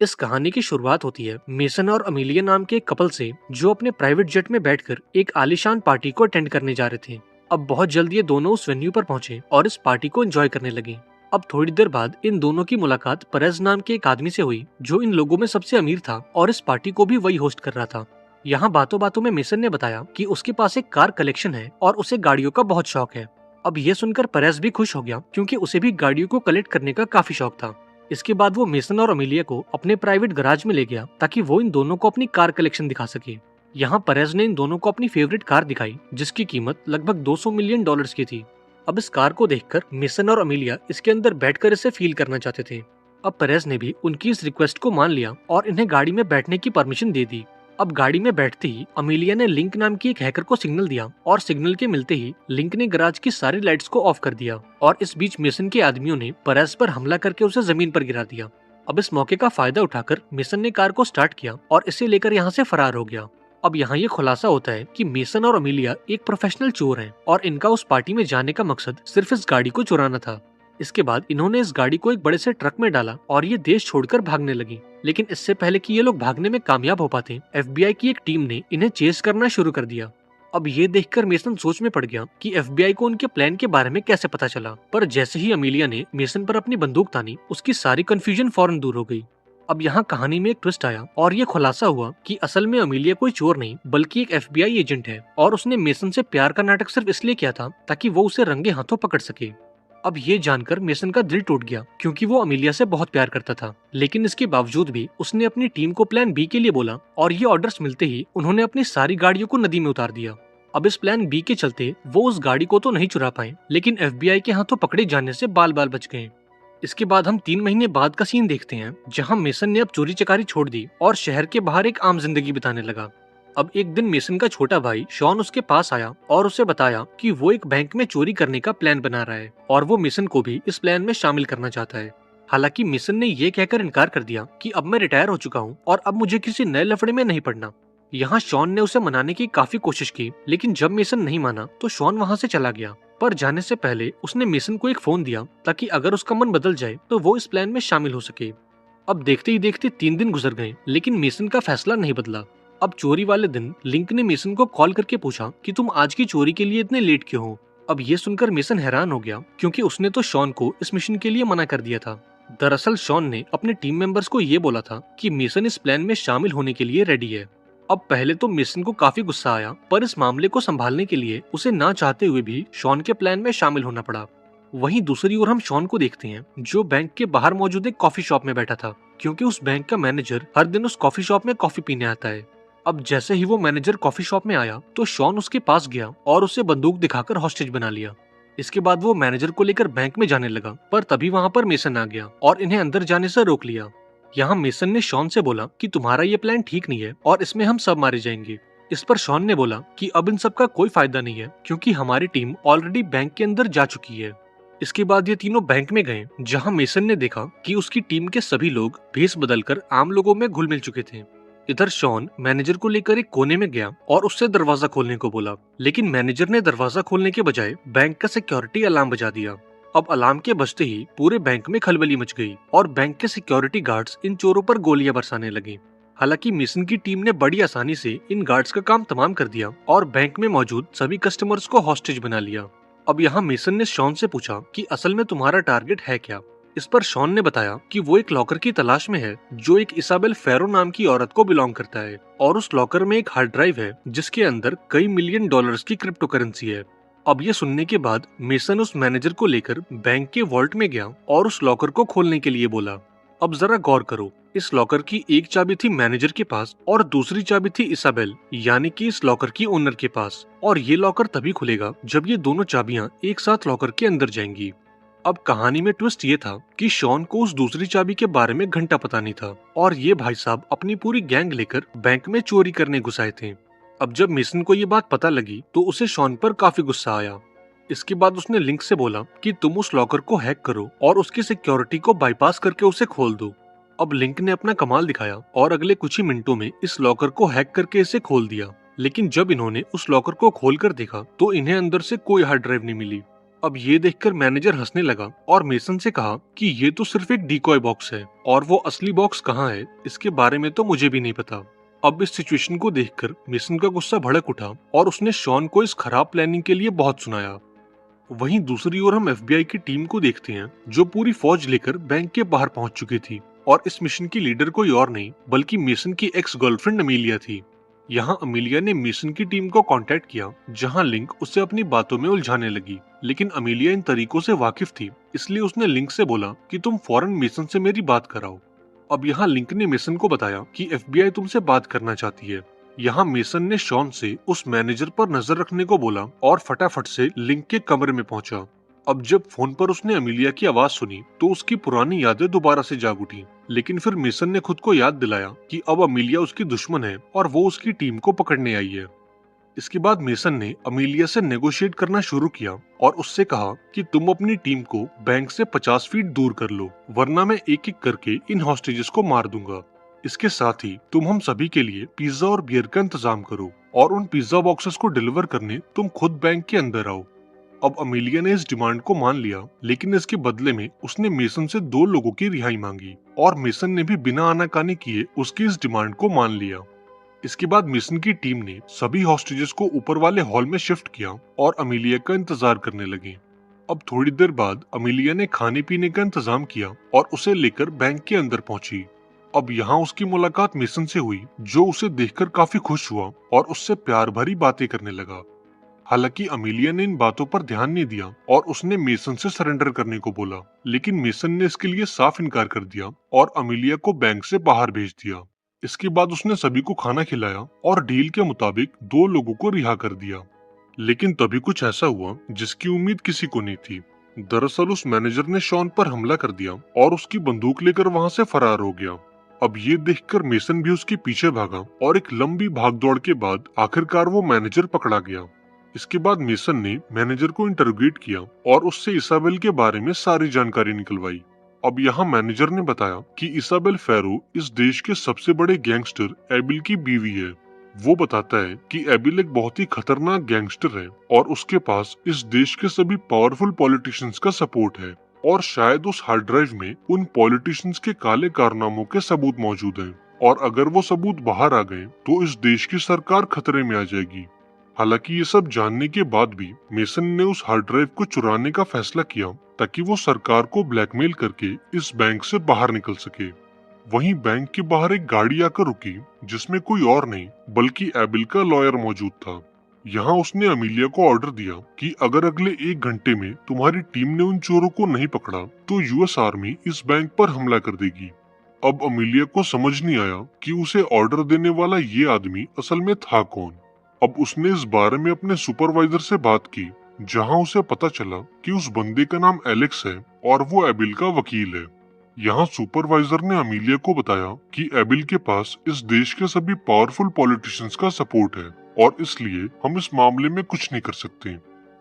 इस कहानी की शुरुआत होती है मेसन और अमीलिया नाम के एक कपल से, जो अपने प्राइवेट जेट में बैठकर एक आलीशान पार्टी को अटेंड करने जा रहे थे। अब बहुत जल्द ये दोनों उस वेन्यू पर पहुंचे और इस पार्टी को एंजॉय करने लगे। अब थोड़ी देर बाद इन दोनों की मुलाकात परez नाम के एक आदमी से हुई, जो इन लोगों में सबसे अमीर था और इस पार्टी को भी वही होस्ट कर रहा था। यहाँ बातों बातों में मेसन ने बताया कि उसके पास एक कार कलेक्शन है और उसे गाड़ियों का बहुत शौक है। अब ये सुनकर परez भी खुश हो गया, क्योंकि उसे भी गाड़ियों को कलेक्ट करने का काफी शौक था। इसके बाद वो मेसन और अमीलिया को अपने प्राइवेट गराज में ले गया, ताकि वो इन दोनों को अपनी कार कलेक्शन दिखा सके। यहाँ परez ने इन दोनों को अपनी फेवरेट कार दिखाई, जिसकी कीमत लगभग 200 मिलियन डॉलर्स की थी। अब इस कार को देखकर मेसन और अमीलिया इसके अंदर बैठकर इसे फील करना चाहते थे। अब परez ने भी उनकी इस रिक्वेस्ट को मान लिया और इन्हें गाड़ी में बैठने की परमिशन दे दी। अब गाड़ी में बैठते ही अमीलिया ने लिंक नाम की एक हैकर को सिग्नल दिया और सिग्नल के मिलते ही लिंक ने गराज की सारी लाइट्स को ऑफ कर दिया और इस बीच मेसन के आदमियों ने परez पर हमला करके उसे जमीन पर गिरा दिया। अब इस मौके का फायदा उठाकर मेसन ने कार को स्टार्ट किया और इसे लेकर यहाँ से फरार हो गया। अब यहाँ ये खुलासा होता है कि मेसन और अमीलिया एक प्रोफेशनल चोर हैं और इनका उस पार्टी में जाने का मकसद सिर्फ इस गाड़ी को चुराना था। इसके बाद इन्होंने इस गाड़ी को एक बड़े से ट्रक में डाला और ये देश छोड़कर भागने लगी। लेकिन इससे पहले कि ये लोग भागने में कामयाब हो पाते, FBI की एक टीम ने इन्हें चेस करना शुरू कर दिया। अब ये देखकर मेसन सोच में पड़ गया कि FBI को उनके प्लान के बारे में कैसे पता चला। पर जैसे ही अमीलिया ने मेसन पर अपनी बंदूक तानी, उसकी सारी कंफ्यूजन फौरन दूर हो गई। अब यहाँ कहानी में एक ट्विस्ट आया और ये खुलासा हुआ कि असल में अमीलिया कोई चोर नहीं, बल्कि एक FBI एजेंट है और उसने मेसन से प्यार का नाटक सिर्फ इसलिए किया था ताकि वो उसे रंगे हाथों पकड़ सके। अब ये जानकर मेसन का दिल टूट गया, क्योंकि वो अमीलिया से बहुत प्यार करता था। लेकिन इसके बावजूद भी उसने अपनी टीम को प्लान बी के लिए बोला और ये ऑर्डर्स मिलते ही उन्होंने अपनी सारी गाड़ियों को नदी में उतार दिया। अब इस प्लान बी के चलते वो उस गाड़ी को तो नहीं चुरा पाए, लेकिन FBI के हाथों पकड़े जाने से बाल बाल बच गए। इसके बाद हम 3 महीने बाद का सीन देखते हैं, जहाँ मेसन ने अब चोरी चकारी छोड़ दी और शहर के बाहर एक आम जिंदगी बिताने लगा। अब एक दिन मेसन का छोटा भाई शॉन उसके पास आया और उसे बताया कि वो एक बैंक में चोरी करने का प्लान बना रहा है और वो मेसन को भी इस प्लान में शामिल करना चाहता है। हालांकि मेसन ने ये कहकर इनकार कर दिया कि अब मैं रिटायर हो चुका हूँ और अब मुझे किसी नए लफड़े में नहीं पड़ना। यहाँ शॉन ने उसे मनाने की काफी कोशिश की, लेकिन जब मेसन नहीं माना तो शॉन वहाँ से चला गया। पर जाने से पहले उसने मेसन को एक फोन दिया, ताकि अगर उसका मन बदल जाए तो वो इस प्लान में शामिल हो सके। अब देखते ही देखते 3 दिन गुजर गए, लेकिन मेसन का फैसला नहीं बदला। अब चोरी वाले दिन लिंक ने मेसन को कॉल करके पूछा कि तुम आज की चोरी के लिए इतने लेट क्यों हो। अब ये सुनकर मेसन हैरान हो गया, क्योंकि उसने तो शॉन को इस मिशन के लिए मना कर दिया था। दरअसल शॉन ने अपने टीम मेंबर्स को ये बोला था कि मेसन इस प्लान में शामिल होने के लिए रेडी है। अब पहले तो मेसन को काफी गुस्सा आया, पर इस मामले को संभालने के लिए उसे ना चाहते हुए भी शॉन के प्लान में शामिल होना पड़ा। वहीं दूसरी ओर हम शॉन को देखते हैं, जो बैंक के बाहर मौजूद एक कॉफी शॉप में बैठा था, क्योंकि उस बैंक का मैनेजर हर दिन उस कॉफी शॉप में कॉफी पीने आता है। अब जैसे ही वो मैनेजर कॉफी शॉप में आया तो शॉन उसके पास गया और उसे बंदूक दिखाकर हॉस्टेज बना लिया। इसके बाद वो मैनेजर को लेकर बैंक में जाने लगा, पर तभी वहाँ पर मेसन आ गया और इन्हें अंदर जाने से रोक लिया। यहाँ मेसन ने शॉन से बोला कि तुम्हारा ये प्लान ठीक नहीं है और इसमें हम सब मारे जाएंगे। इस पर शॉन ने बोला कि अब इन सब का कोई फायदा नहीं है, क्योंकि हमारी टीम ऑलरेडी बैंक के अंदर जा चुकी है। इसके बाद ये तीनों बैंक में गए, जहाँ मेसन ने देखा कि उसकी टीम के सभी लोग भेस बदलकर आम लोगों में घुल मिल चुके थे। इधर शॉन मैनेजर को लेकर एक कोने में गया और उससे दरवाजा खोलने को बोला, लेकिन मैनेजर ने दरवाजा खोलने के बजाय बैंक का सिक्योरिटी अलार्म बजा दिया। अब अलार्म के बजते ही पूरे बैंक में खलबली मच गई और बैंक के सिक्योरिटी गार्ड्स इन चोरों पर गोलियां बरसाने लगे। हालांकि मेसन की टीम ने बड़ी आसानी से इन गार्ड्स का काम तमाम कर दिया और बैंक में मौजूद सभी कस्टमर्स को हॉस्टेज बना लिया। अब यहाँ मेसन ने शॉन से पूछा कि असल में तुम्हारा टारगेट है क्या। इस पर शॉन ने बताया कि वो एक लॉकर की तलाश में है, जो एक इसाबेल फेरो नाम की औरत को बिलोंग करता है, और उस लॉकर में एक हार्ड ड्राइव है जिसके अंदर कई मिलियन डॉलर्स की क्रिप्टो करेंसी है। अब ये सुनने के बाद मेसन उस मैनेजर को लेकर बैंक के वॉल्ट में गया और उस लॉकर को खोलने के लिए बोला। अब जरा गौर करो, इस लॉकर की एक चाबी थी मैनेजर के पास और दूसरी चाबी थी इसाबेल, यानी कि इस लॉकर की ओनर के पास, और ये लॉकर तभी खुलेगा जब ये दोनों चाबियां एक साथ लॉकर के अंदर जाएंगी। अब कहानी में ट्विस्ट ये था कि शॉन को उस दूसरी चाबी के बारे में घंटा पता नहीं था और ये भाई साहब अपनी पूरी गैंग लेकर बैंक में चोरी करने घुस आए थे। अब जब मेसन को ये बात पता लगी तो उसे शॉन पर काफी गुस्सा आया। इसके बाद उसने लिंक से बोला कि तुम उस लॉकर को हैक करो और उसकी सिक्योरिटी को बाईपास करके उसे खोल दो। अब लिंक ने अपना कमाल दिखाया और अगले कुछ ही मिनटों में इस लॉकर को हैक करके इसे खोल दिया। लेकिन जब इन्होंने उस लॉकर को खोल कर देखा तो इन्हें अंदर से कोई हार्ड ड्राइव नहीं मिली। अब ये देखकर मैनेजर हंसने लगा और मेसन से कहा कि ये तो सिर्फ एक डिकॉय बॉक्स है और वो असली बॉक्स कहाँ है इसके बारे में तो मुझे भी नहीं पता। अब इस सिचुएशन को देखकर मेसन का गुस्सा भड़क उठा और उसने शॉन को इस खराब प्लानिंग के लिए बहुत सुनाया। वहीं दूसरी ओर हम एफबीआई की टीम को देखते हैं जो पूरी फौज लेकर बैंक के बाहर पहुंच चुकी थी और इस मिशन की लीडर कोई और नहीं बल्कि मेसन की एक्स गर्लफ्रेंड अमीलिया थी। यहाँ अमीलिया ने मेसन की टीम को कांटेक्ट किया जहाँ लिंक उसे अपनी बातों में उलझाने लगी, लेकिन अमीलिया इन तरीकों से वाकिफ थी इसलिए उसने लिंक से बोला कि तुम फौरन मेसन से मेरी बात कराओ। अब यहाँ लिंक ने मेसन को बताया कि एफबीआई तुमसे बात करना चाहती है। यहाँ मेसन ने शॉन से उस मैनेजर पर नजर रखने को बोला और फटाफट से लिंक के कमरे में पहुंचा। अब जब फोन पर उसने अमीलिया की आवाज सुनी तो उसकी पुरानी यादें दोबारा से जाग उठी, लेकिन फिर मेसन ने खुद को याद दिलाया कि अब अमीलिया उसकी दुश्मन है और वो उसकी टीम को पकड़ने आई है। इसके बाद मेसन ने अमीलिया से नेगोशिएट करना शुरू किया और उससे कहा कि तुम अपनी टीम को बैंक से 50 फीट दूर कर लो, वरना मैं एक एक करके इन हॉस्टेजेस को मार दूंगा। इसके साथ ही तुम हम सभी के लिए पिज्जा और बियर का इंतजाम करो और उन पिज्जा बॉक्सेस को डिलीवर करने तुम खुद बैंक के अंदर आओ। अब अमीलिया ने इस डिमांड को मान लिया, लेकिन इसके बदले में उसने मेसन से 2 लोगों की रिहाई मांगी और मेसन ने भी बिना आनाकानी किए उसकी इस डिमांड को मान लिया। इसके बाद मेसन की टीम ने सभी हॉस्टेजेस को ऊपर वाले हॉल में शिफ्ट किया और अमीलिया का इंतजार करने लगे। अब थोड़ी देर बाद अमीलिया ने खाने पीने का इंतजाम किया और उसे लेकर बैंक के अंदर पहुंची। अब यहाँ उसकी मुलाकात मेसन से हुई जो उसे देखकर काफी खुश हुआ और उससे प्यार भरी बातें करने लगा। हालांकि अमीलिया ने इन बातों पर ध्यान नहीं दिया और उसने मेसन से सरेंडर करने को बोला, लेकिन मेसन ने इसके लिए साफ इनकार कर दिया और अमीलिया को बैंक से बाहर भेज दिया। इसके बाद उसने सभी को खाना खिलाया और डील के मुताबिक 2 लोगों को रिहा कर दिया। लेकिन तभी कुछ ऐसा हुआ जिसकी उम्मीद किसी को नहीं थी। दरअसल उस मैनेजर ने शॉन पर हमला कर दिया और उसकी बंदूक लेकर वहां से फरार हो गया। अब ये देखकर मेसन भी उसके पीछे भागा और एक लंबी भागदौड़ के बाद आखिरकार वो मैनेजर पकड़ा गया। इसके बाद मेसन ने मैनेजर को इंटरोगेट किया और उससे इसाबेल के बारे में सारी जानकारी निकलवाई। अब यहाँ मैनेजर ने बताया कि इसाबेल फेरो इस देश के सबसे बड़े गैंगस्टर एबिल की बीवी है। वो बताता है कि एबिल एक बहुत ही खतरनाक गैंगस्टर है और उसके पास इस देश के सभी पावरफुल पॉलिटिशियंस का सपोर्ट है और शायद उस हार्ड ड्राइव में उन पॉलिटिशियंस के काले कारनामों के सबूत मौजूद हैं और अगर वो सबूत बाहर आ गए तो इस देश की सरकार खतरे में आ जाएगी। हालांकि ये सब जानने के बाद भी मेसन ने उस हार्ड ड्राइव को चुराने का फैसला किया ताकि वो सरकार को ब्लैकमेल करके इस बैंक से बाहर निकल सके। वहीं बैंक के बाहर एक गाड़ी आकर रुकी जिसमें कोई और नहीं बल्कि एबिल का लॉयर मौजूद था। यहाँ उसने अमीलिया को ऑर्डर दिया कि अगर अगले 1 घंटे में तुम्हारी टीम ने उन चोरों को नहीं पकड़ा तो यूएस आर्मी इस बैंक पर हमला कर देगी। अब अमीलिया को समझ नहीं आया कि उसे ऑर्डर देने वाला ये आदमी असल में था कौन। अब उसने इस बारे में अपने सुपरवाइजर से बात की जहां उसे पता चला कि उस बंदे का नाम एलेक्स है और वो एबिल का वकील है। यहाँ सुपरवाइजर ने अमीलिया को बताया कि एबिल के पास इस देश के सभी पावरफुल पॉलिटिशियंस का सपोर्ट है और इसलिए हम इस मामले में कुछ नहीं कर सकते।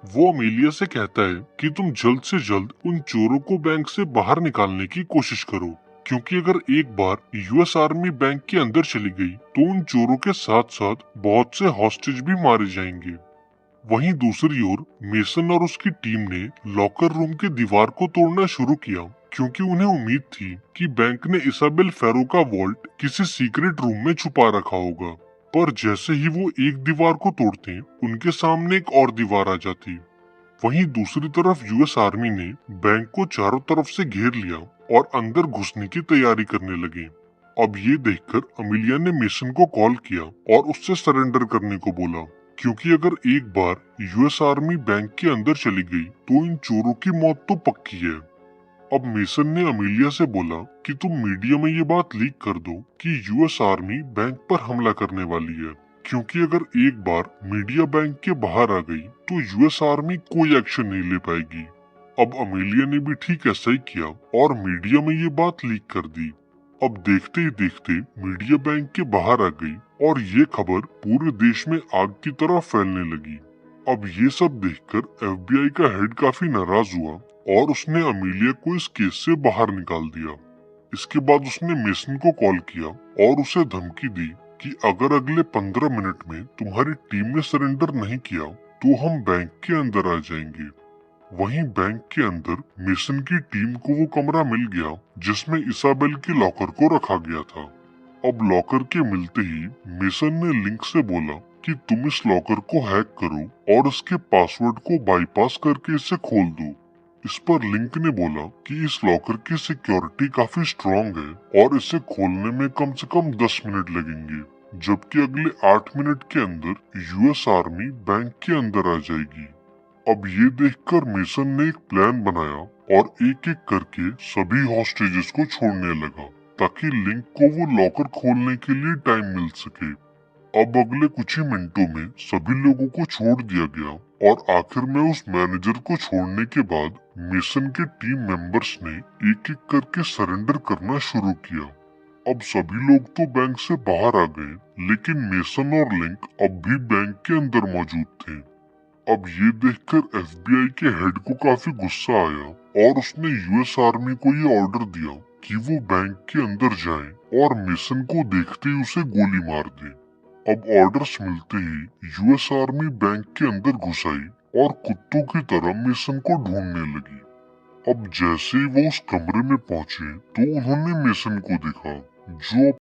वो अमीलिया से कहता है कि तुम जल्द से जल्द उन चोरों को बैंक से बाहर निकालने की कोशिश करो, क्योंकि अगर एक बार यूएस आर्मी बैंक के अंदर चली गई तो उन चोरों के साथ साथ बहुत से हॉस्टेज भी मारे जाएंगे। वहीं दूसरी ओर मेसन और उसकी टीम ने लॉकर रूम के दीवार को तोड़ना शुरू किया क्योंकि उन्हें उम्मीद थी कि बैंक ने इसाबेल फेरो का वॉल्ट किसी सीक्रेट रूम में छुपा रखा होगा। पर जैसे ही वो एक दीवार को तोड़ते उनके सामने एक और दीवार आ जाती। वहीं दूसरी तरफ यूएस आर्मी ने बैंक को चारों तरफ से घेर लिया और अंदर घुसने की तैयारी करने लगे। अब ये देखकर अमीलिया ने मेसन को कॉल किया और उससे सरेंडर करने को बोला, क्योंकि अगर एक बार यूएस आर्मी बैंक के अंदर चली गई तो इन चोरों की मौत तो पक्की है। अब मेसन ने अमीलिया से बोला कि तुम मीडिया में ये बात लीक कर दो कि यूएस आर्मी बैंक पर हमला करने वाली है, क्योंकि अगर एक बार मीडिया बैंक के बाहर आ गई तो यूएस आर्मी कोई एक्शन नहीं ले पाएगी। अब अमीलिया ने भी ठीक ऐसा ही किया और मीडिया में ये बात लीक कर दी। अब देखते ही देखते मीडिया बैंक के बाहर आ गई और ये खबर पूरे देश में आग की तरह फैलने लगी। अब ये सब देखकर एफबीआई का हेड काफी नाराज हुआ और उसने अमीलिया को इस केस से बाहर निकाल दिया। इसके बाद उसने मेसन को कॉल किया और उसे धमकी दी कि अगर अगले 15 मिनट में तुम्हारी टीम ने सरेंडर नहीं किया तो हम बैंक के अंदर आ जाएंगे। वहीं बैंक के अंदर मेसन की टीम को वो कमरा मिल गया जिसमें इसाबेल के लॉकर को रखा गया था। अब लॉकर के मिलते ही मेसन ने लिंक से बोला कि तुम इस लॉकर को हैक करो और इसके पासवर्ड को बाईपास करके इसे खोल दो। इस पर लिंक ने बोला कि इस लॉकर की सिक्योरिटी काफी स्ट्रांग है और इसे खोलने में कम से कम 10 मिनट लगेंगे, जबकि अगले 8 मिनट के अंदर यूएस आर्मी बैंक के अंदर आ जाएगी। अब ये देखकर मेसन ने एक प्लान बनाया और एक एक करके सभी हॉस्टेजेस को छोड़ने लगा ताकि लिंक को वो लॉकर खोलने के लिए टाइम मिल सके। अब अगले कुछ ही मिनटों में सभी लोगों को छोड़ दिया गया और आखिर में उस मैनेजर को छोड़ने के बाद मेसन के टीम मेंबर्स ने एक एक करके सरेंडर करना शुरू किया। अब सभी लोग तो बैंक से बाहर आ गए, लेकिन मेसन और लिंक अब भी बैंक के अंदर मौजूद थे। अब ये देखकर एफबीआई के हेड को काफी गुस्सा आया और उसने यूएस आर्मी को ये ऑर्डर दिया कि वो बैंक के अंदर जाए और मेसन को देखते ही उसे गोली मार दे। अब ऑर्डर्स मिलते ही यूएस आर्मी बैंक के अंदर घुस आई और कुत्तों की तरह मेसन को ढूंढने लगी। अब जैसे ही वो उस कमरे में पहुंचे तो उन्होंने मेसन को देखा जो